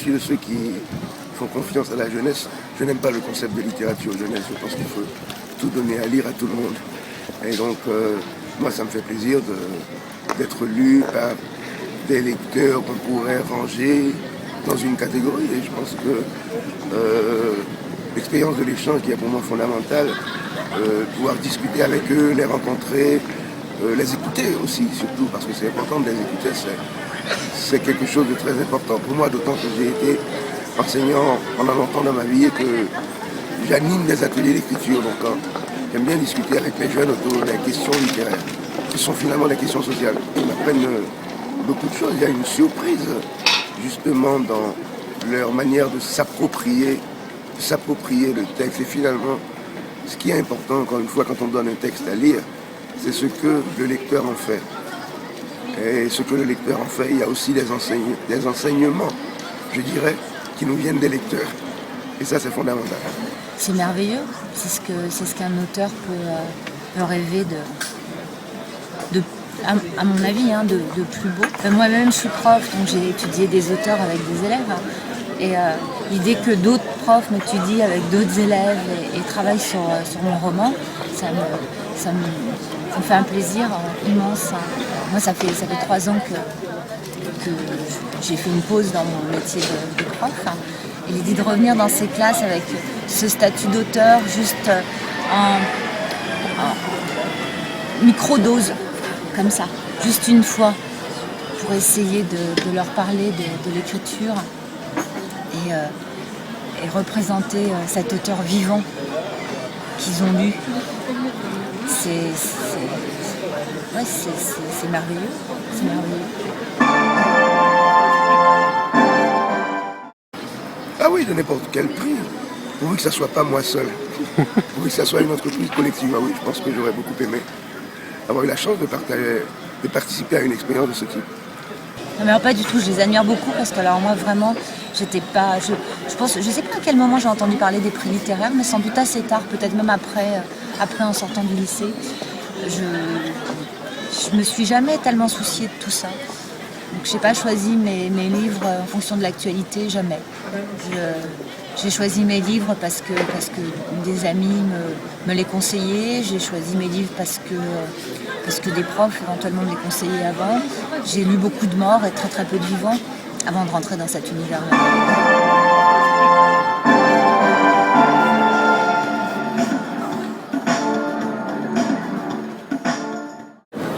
partie de ceux qui font confiance à la jeunesse. Je n'aime pas le concept de littérature jeunesse. Je pense qu'il faut tout donner à lire à tout le monde. Et donc, moi, ça me fait plaisir d'être lu par des lecteurs qu'on pourrait ranger dans une catégorie. Et je pense que l'expérience de l'échange qui est pour moi fondamentale, pouvoir discuter avec eux, les rencontrer, les écouter aussi, surtout, parce que c'est important de les écouter, c'est quelque chose de très important pour moi, d'autant que j'ai été enseignant pendant longtemps dans ma vie et que j'anime des ateliers d'écriture. Donc j'aime bien discuter avec les jeunes autour des questions littéraires, qui sont finalement des questions sociales. Ils m'apprennent beaucoup de choses. Il y a une surprise, justement, dans leur manière de s'approprier le texte. Et finalement, ce qui est important, encore une fois, quand on donne un texte à lire, c'est ce que le lecteur en fait. Et ce que le lecteur en fait, il y a aussi des enseignements, je dirais, qui nous viennent des lecteurs. Et ça, c'est fondamental. C'est merveilleux. C'est ce qu'un auteur peut rêver à mon avis, de plus beau. Moi-même, je suis prof, donc j'ai étudié des auteurs avec des élèves. Et l'idée que d'autres profs m'étudient avec d'autres élèves et travaillent sur mon roman, ça me fait un plaisir immense. Moi, ça fait 3 ans que j'ai fait une pause dans mon métier de prof. Et l'idée de revenir dans ces classes avec ce statut d'auteur, juste en microdose, comme ça, juste une fois, pour essayer de leur parler de l'écriture et représenter cet auteur vivant qu'ils ont lu. C'est merveilleux. C'est merveilleux. Ah oui, de n'importe quel prix. Pourvu que ça ne soit pas moi seul. Pourvu que ça soit une entreprise collective. Ah oui, je pense que j'aurais beaucoup aimé avoir eu la chance de participer à une expérience de ce type. Non, mais alors pas du tout, je les admire beaucoup parce que alors moi vraiment, j'étais pas. Je sais pas à quel moment j'ai entendu parler des prix littéraires, mais sans doute assez tard, peut-être même après en sortant du lycée. Je me suis jamais tellement souciée de tout ça. Donc j'ai pas choisi mes livres en fonction de l'actualité, jamais. J'ai choisi mes livres parce que des amis me les conseillaient. J'ai choisi mes livres parce que des profs éventuellement me les conseillaient avant. J'ai lu beaucoup de morts et très très peu de vivants avant de rentrer dans cet univers-là.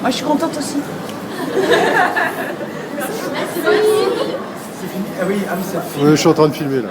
Moi je suis contente aussi. Ah oui, je suis en train de filmer là.